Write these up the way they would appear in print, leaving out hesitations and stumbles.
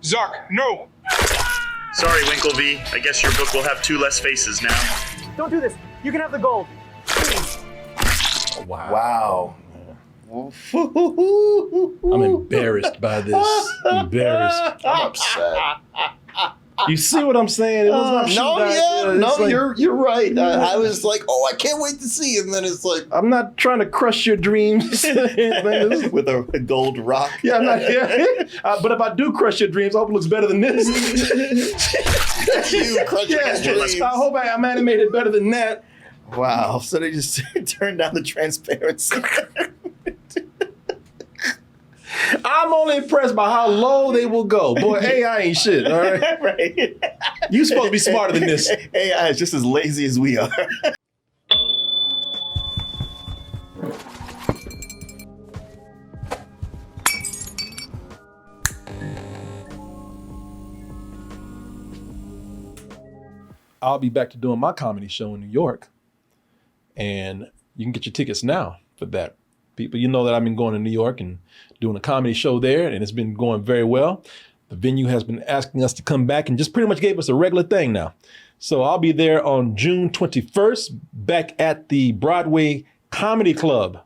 Zuck, no! Sorry, Winklevee. I guess your book will have 2 less faces now. Don't do this. You can have the gold. Please. Wow. I'm embarrassed by this. Embarrassed. I'm upset. You see what I'm saying? It was you're right. I was like, oh, I can't wait to see. And then it's like, I'm not trying to crush your dreams with a gold rock. Yeah, I'm not. Yeah. But if I do crush your dreams, I hope it looks better than this. You crushing his dreams. I hope I'm animated better than that. Wow. So they just turned down the transparency. I'm only impressed by how low they will go. Boy, AI ain't shit, all right? Right. You supposed to be smarter than this. AI is just as lazy as we are. I'll be back to doing my comedy show in New York. And you can get your tickets now for that. People, you know that I've been going to New York and doing a comedy show there, and it's been going very well. The venue has been asking us to come back and just pretty much gave us a regular thing now. So I'll be there on June 21st, back at the Broadway Comedy Club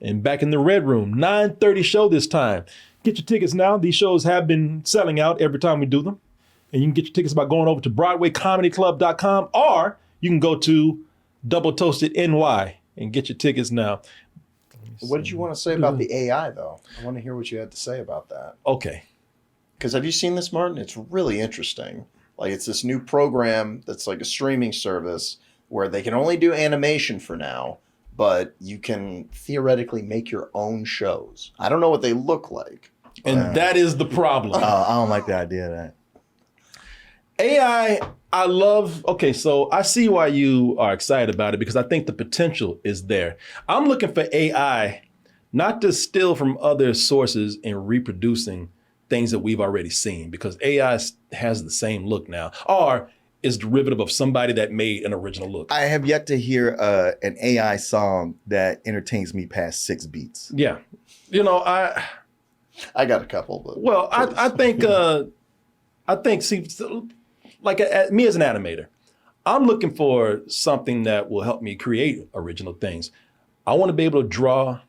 and back in the Red Room, 9:30 show this time. Get your tickets now. These shows have been selling out every time we do them. And you can get your tickets by going over to BroadwayComedyClub.com, or you can go to Double Toasted NY and get your tickets now. What did you want to say about the AI, though? I want to hear what you had to say about that. Okay. Because have you seen this, Martin? It's really interesting. Like, it's this new program that's like a streaming service where they can only do animation for now, but you can theoretically make your own shows. I don't know what they look like. And that is the problem. I don't like the idea of that. AI, I love, okay, so I see why you are excited about it because I think the potential is there. I'm looking for AI not to steal from other sources and reproducing things that we've already seen, because AI has the same look now, or is derivative of somebody that made an original look. I have yet to hear an AI song that entertains me past 6 beats. Yeah. You know, I got a couple. But well, I think, see, like me as an animator, I'm looking for something that will help me create original things. I want to be able to draw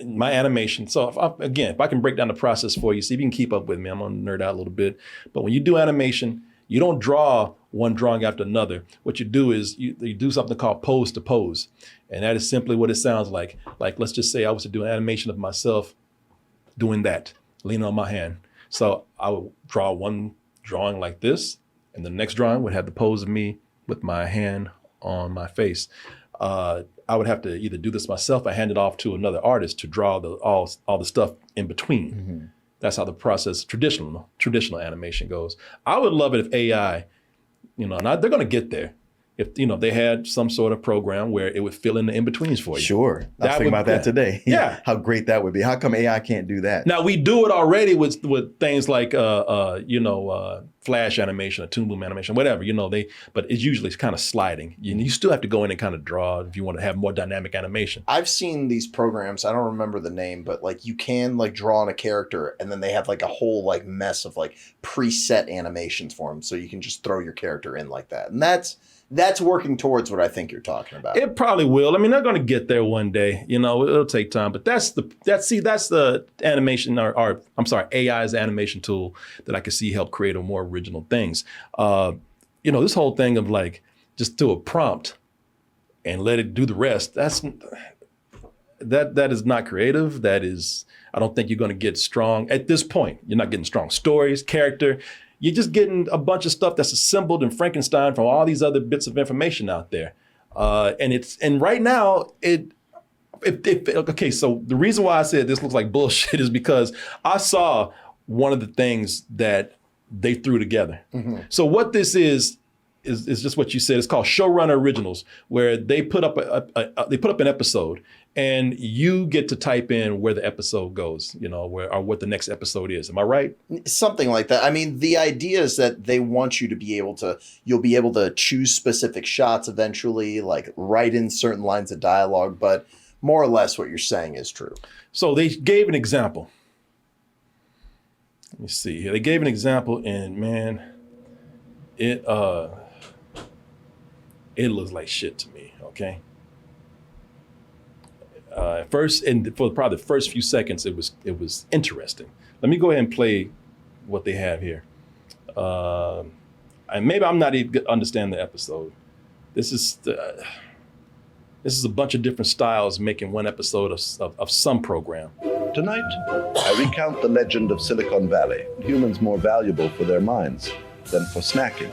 my animation. So if I can break down the process for you, see if you can keep up with me. I'm gonna nerd out a little bit. But when you do animation, you don't draw one drawing after another. What you do is you do something called pose to pose. And that is simply what it sounds like. Like, let's just say I was to do an animation of myself doing that, leaning on my hand. So I would draw one drawing like this, and the next drawing would have the pose of me with my hand on my face. I would have to either do this myself or hand it off to another artist to draw all the stuff in between. Mm-hmm. That's how the process, traditional animation goes. I would love it if AI, and they're going to get there. If they had some sort of program where it would fill in the in-betweens for you. Sure. I was thinking about that today. Yeah. How great that would be. How come AI can't do that? Now, we do it already with things like, flash animation or Toon Boom animation, whatever, but it's usually kind of sliding. You still have to go in and kind of draw if you want to have more dynamic animation. I've seen these programs, I don't remember the name, but like you can like draw on a character and then they have like a whole like mess of like preset animations for them. So you can just throw your character in like that. And that's working towards what I think you're talking about. It probably will. I mean, they're going to get there one day. It'll take time. But that's the animation, or I'm sorry, AI's animation tool that I can see help create a more original things. This whole thing of like just do a prompt and let it do the rest. That is not creative. I don't think you're going to get strong at this point. You're not getting strong stories, character. You're just getting a bunch of stuff that's assembled in Frankenstein from all these other bits of information out there. And right now, okay, so the reason why I said this looks like bullshit is because I saw one of the things that they threw together. Mm-hmm. So what this is just what you said. It's called Showrunner Originals, where they put up an episode and you get to type in where the episode goes, or what the next episode is. Am I right? Something like that. I mean, the idea is that they want you to you'll be able to choose specific shots eventually, like write in certain lines of dialogue, but more or less what you're saying is true. So they gave an example. Let me see here. They gave an example, and man, it looks like shit to me. Okay. First, and for probably the first few seconds, it was interesting. Let me go ahead and play what they have here. And maybe I'm not even understanding the episode. This is a bunch of different styles making one episode of some program. Tonight, I recount the legend of Silicon Valley, humans more valuable for their minds than for snacking.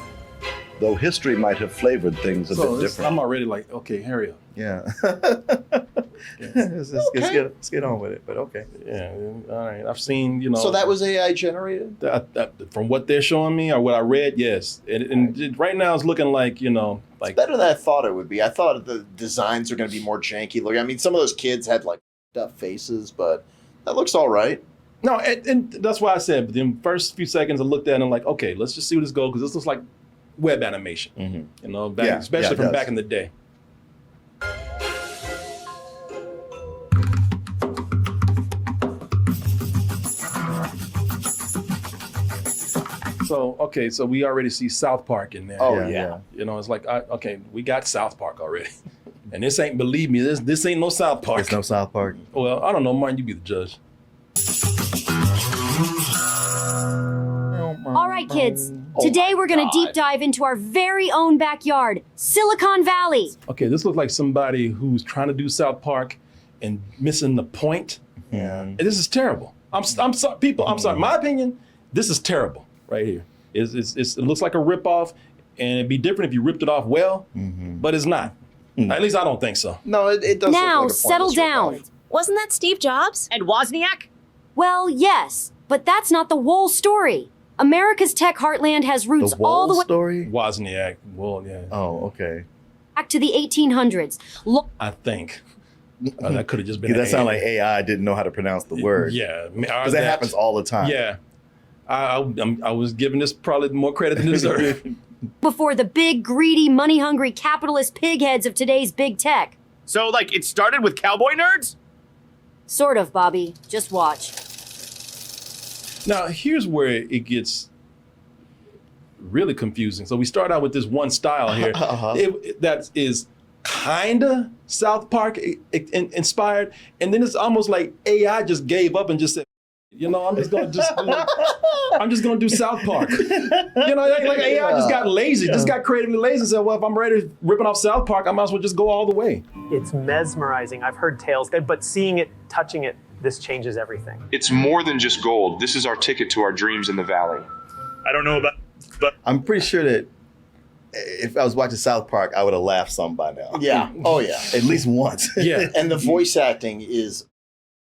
Though history might have flavored things a bit different. I'm already like, okay, hurry up. Yeah. Let's get on with it, but okay. Yeah, all right. I've seen, you know. So that was AI generated? From what they're showing me or what I read, yes. And right now it's looking like, you know, like. It's better than I thought it would be. I thought the designs are going to be more janky looking. I mean, some of those kids had like up faces, but that looks all right. No, and that's why I said, the first few seconds I looked at it and I'm like, okay, let's just see where this goes, because this looks like web animation, you know, especially from back in the day. So, okay, so we already see South Park in there. Oh, yeah. You know, it's like, okay, we got South Park already. And this ain't, believe me, this ain't no South Park. There's no South Park. Well, I don't know, Martin, you be the judge. All right, kids. Today we're going to deep dive into our very own backyard, Silicon Valley. Okay, this looks like somebody who's trying to do South Park and missing the point. Yeah. And this is terrible. I'm sorry, people. I'm sorry. My opinion, this is terrible right here. It looks like a ripoff, and it'd be different if you ripped it off well, but it's not. At least I don't think so. No, it does. Now, look like a settle pointless down. ripoff. Wasn't that Steve Jobs? And Wozniak? Well, yes, but that's not the whole story. America's tech heartland has roots The all the Wall way story? Wozniak, well, yeah, Oh, okay. back to the 1800s. I think that could have just been. That sounds like AI didn't know how to pronounce the word. Yeah, Because that happens all the time. Yeah, I was giving this probably more credit than it deserved. Before the big, greedy, money-hungry capitalist pigheads of today's big tech. So, like, it started with cowboy nerds? Sort of, Bobby. Just watch. Now, here's where it gets really confusing. So we start out with this one style here that is kind of South Park inspired, and then it's almost like AI just gave up and just said, you know, I'm just gonna do South Park. You know, like AI just got lazy, just got creatively lazy and said, well, if I'm ready ripping off South Park, I might as well just go all the way. It's mesmerizing. I've heard tales, but seeing it, touching it, this changes everything. It's more than just gold. This is our ticket to our dreams in the valley. I don't know about, but I'm pretty sure that if I was watching South Park, I would have laughed some by now. Yeah. Oh, yeah. At least once. Yeah. And the voice acting is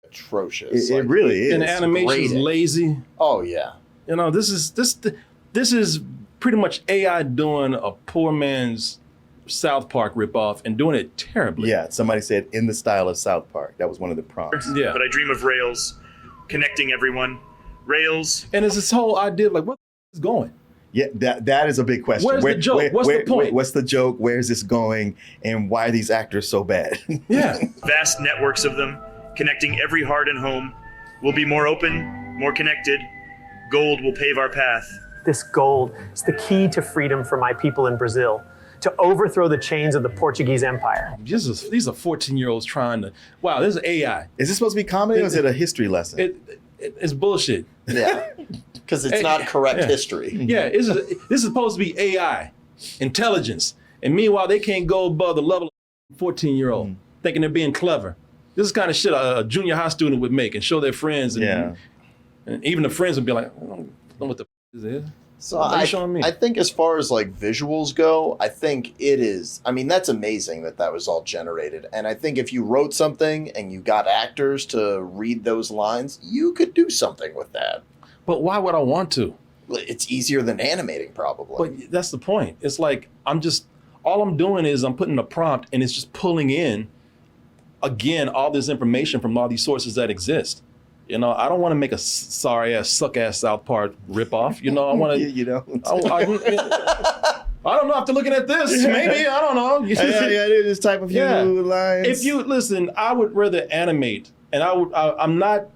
atrocious. It really is. And the animation is great. lazy. Oh, yeah. You know, this is pretty much AI doing a poor man's South Park ripoff and doing it terribly. Yeah, somebody said in the style of South Park. That was one of the prompts. Yeah. but I dream of rails, connecting everyone. Rails. And it's this whole idea of like, where is going? Yeah, that is a big question. Where's the joke? What's the point? What's the joke? Where is this going? And why are these actors so bad? Yeah. Vast networks of them, connecting every heart and home. We'll be more open, more connected. Gold will pave our path. This gold is the key to freedom for my people in Brazil, to overthrow the chains of the Portuguese Empire. These are 14-year-olds trying to, wow, this is AI. Is this supposed to be comedy or is it a history lesson? It's bullshit. Yeah. Because it's not correct history. Yeah, this is supposed to be AI, intelligence. And meanwhile, they can't go above the level of 14-year-old, thinking they're being clever. This is kind of shit a junior high student would make and show their friends. And, and even the friends would be like, I don't know what the is this. So What are you showing me? I think as far as like visuals go, I think it is, I mean, that's amazing that was all generated. And I think if you wrote something and you got actors to read those lines, you could do something with that. But why would I want to? It's easier than animating probably. But that's the point. It's like, all I'm doing is I'm putting a prompt and it's just pulling in, again, all this information from all these sources that exist. You know, I don't want to make a sorry-ass, suck-ass South Park ripoff. You know, I want to... you know. I don't know. After looking at this, maybe, I don't know. This type of lines. If you, listen, I would rather animate, and I'm not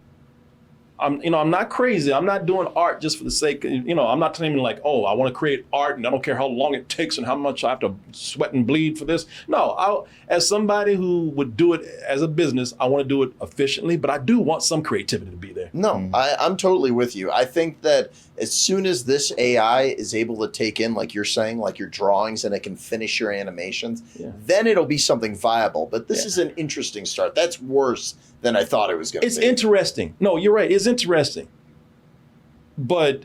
I'm not crazy. I'm not doing art just for the sake of, I'm not claiming like, oh, I want to create art and I don't care how long it takes and how much I have to sweat and bleed for this. No, as somebody who would do it as a business, I want to do it efficiently, but I do want some creativity to be there. No, I'm totally with you. I think that as soon as this AI is able to take in, like you're saying, like your drawings and it can finish your animations, then it'll be something viable. But this is an interesting start. That's worse than I thought it was going to be. It's interesting. No, you're right. It's interesting. But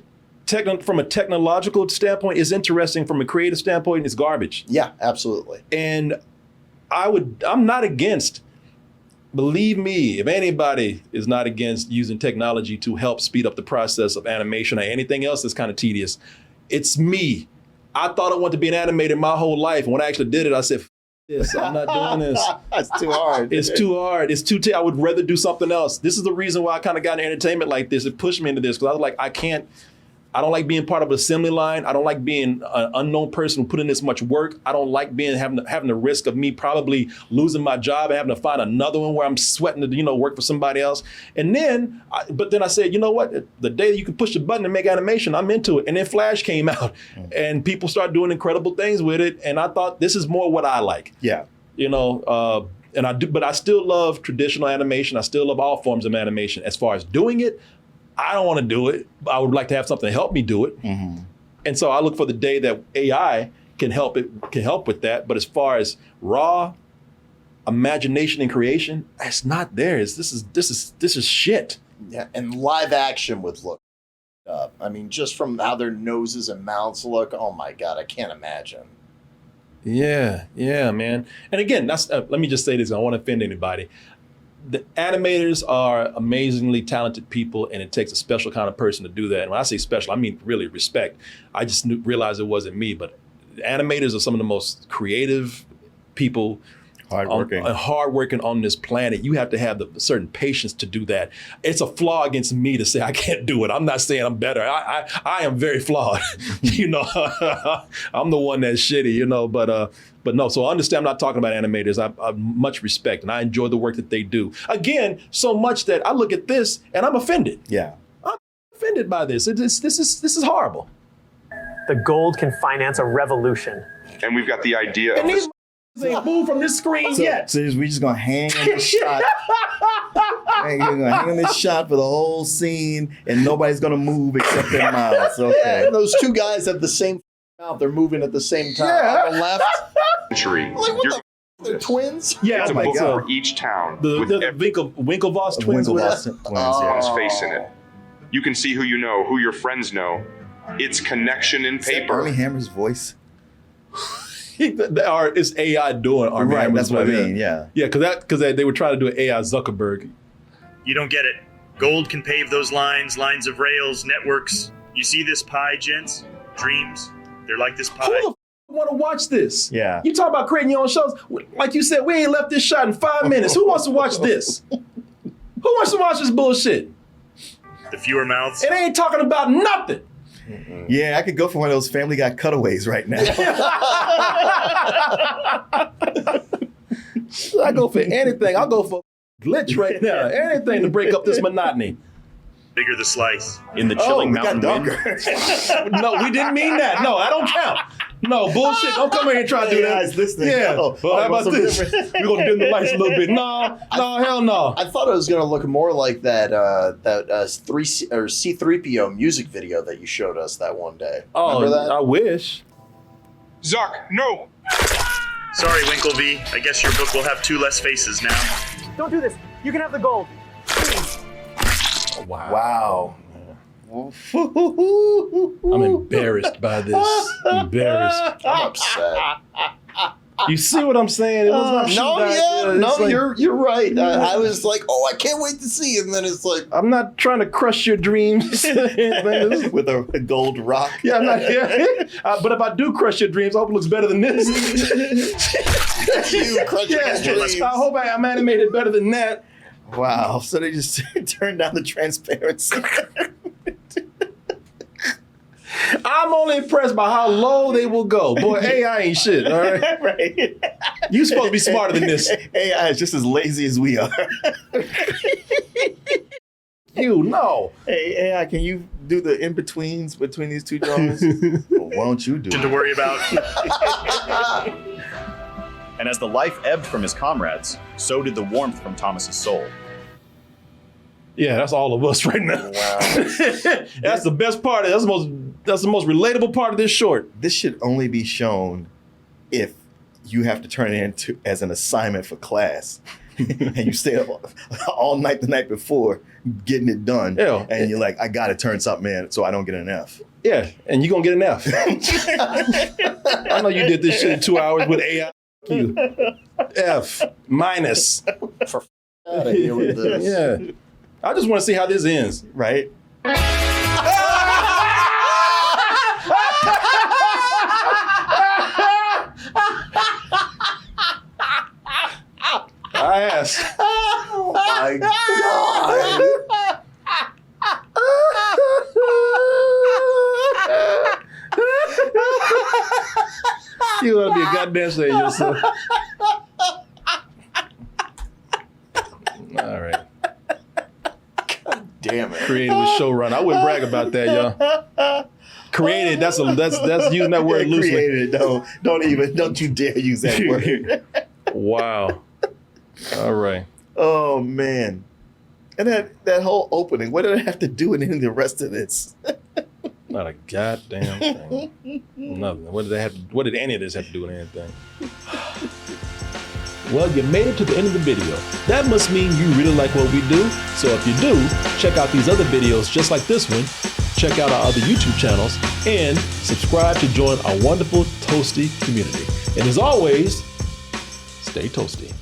from a technological standpoint, it's interesting. From a creative standpoint, it's garbage. Yeah, absolutely. And I'm not against, believe me, if anybody is not against using technology to help speed up the process of animation or anything else that's kind of tedious, it's me. I thought I wanted to be an animator my whole life. And when I actually did it, I said, this. I'm not doing this. That's too hard. It's too hard. It's too. I would rather do something else. This is the reason why I kind of got into entertainment like this. It pushed me into this because I was like, I don't like being part of an assembly line. I don't like being an unknown person who put in this much work. I don't like having the risk of me probably losing my job and having to find another one where I'm sweating to work for somebody else. And then, but then I said, you know what? The day that you can push the button and make animation, I'm into it. And then Flash came out, and people started doing incredible things with it. And I thought this is more what I like. Yeah. And I do, but I still love traditional animation. I still love all forms of animation. As far as doing it, I don't want to do it. I would like to have something help me do it. Mm-hmm. And so I look for the day that AI can help with that. But as far as raw imagination and creation, it's not there. This is shit. Yeah, and live action would look up. I mean, just from how their noses and mouths look, oh my God, I can't imagine. Yeah, man. And again, let me just say this. I don't want to offend anybody. The animators are amazingly talented people, and it takes a special kind of person to do that. And when I say special, I mean really respect. I just realized it wasn't me, but animators are some of the most creative people, hardworking on this planet. You have to have the certain patience to do that. It's a flaw against me to say I can't do it. I'm not saying I'm better. I am very flawed. I'm the one that's shitty. But no, so I understand I'm not talking about animators. I much respect, and I enjoy the work that they do. Again, so much that I look at this and I'm offended. Yeah. I'm offended by this. This is horrible. The gold can finance a revolution. And we've got the idea of this. Ain't moved from this screen yet. So we just gonna hang on this shot. We're gonna hang on this shot for the whole scene, and nobody's gonna move except their mouths. Okay. Yeah, and those two guys have the same mouth. They're moving at the same time. Yeah. On the left. Century. Like, what they're twins? Yeah, It's a my book God. for each town the with Winklevoss twins. Winklevoss twins, yeah. everyone's face in it. You can see who you know, who your friends know. It's connection in Is that paper. Armie Hammer's voice? It's AI doing Armie Right, Hammer's that's what I voice. mean, yeah. Yeah, because they were trying to do an AI Zuckerberg. You don't get it. Gold can pave those lines of rails, networks. You see this pie, gents? Dreams. They're like this pie. Who the want to watch this? Yeah. You talk about creating your own shows. Like you said, we ain't left this shot in 5 minutes. Who wants to watch this? Who wants to watch this bullshit? The fewer mouths. It ain't talking about nothing. Yeah, I could go for one of those Family Guy cutaways right now. I go for anything. I'll go for glitch right now. Anything to break up this monotony. Bigger the slice. In the Oh, chilling it got mountain wind. darker. No, we didn't mean that. No, I don't count. No, bullshit. Don't come here and try to do Yeah, that. it's listening. Yeah. Oh, Well, how about what's this? so different? We're going to dim the lights a little bit. No, hell no. I thought it was going to look more like that C3PO music video that you showed us that one day. Remember that? I wish. Zuck, no! Sorry, Winklevie. I guess your book will have 2 less faces now. Don't do this. You can have the gold. Please. Wow. I'm embarrassed by this. Embarrassed. I'm upset. You see what I'm saying? It was not You're right. I was like, oh, I can't wait to see. And then it's like, I'm not trying to crush your dreams. With a gold rock. Yeah, I'm not. Yeah. But if I do crush your dreams, I hope it looks better than this. you crushing his dreams. I hope I'm animated better than that. Wow. So they just turned down the transparency. I'm only impressed by how low they will go. Boy, AI ain't shit, all right? Right. You supposed to be smarter than this. AI is just as lazy as we are. you. No. Hey, AI, can you do the in-betweens between these two drawings? Well, why don't you do To it? worry about. And as the life ebbed from his comrades, so did the warmth from Thomas's soul. Yeah, that's all of us right now. Wow. That's the best part. That's the most relatable part of this short. This should only be shown if you have to turn it in as an assignment for class. And you stay up all night the night before getting it done. Yeah. And you're like, I got to turn something in so I don't get an F. Yeah, and you're going to get an F. I know you did this shit in 2 hours with AI. You. F minus. Out of here with this. Yeah. I just want to see how this ends. Right? I asked. Oh my God. You ought to be a goddamn shame yourself. All right. Damn it. Created with Showrunner. I wouldn't brag about that, y'all. Created, that's using that word loosely. Created. Don't you dare use that word. Wow. All right. Oh man. And that whole opening, what did I have to do with any of the rest of this? Not a goddamn thing. Nothing. What did any of this have to do with anything? Well, you made it to the end of the video. That must mean you really like what we do. So if you do, check out these other videos just like this one. Check out our other YouTube channels and subscribe to join our wonderful Toasty community. And as always, stay toasty.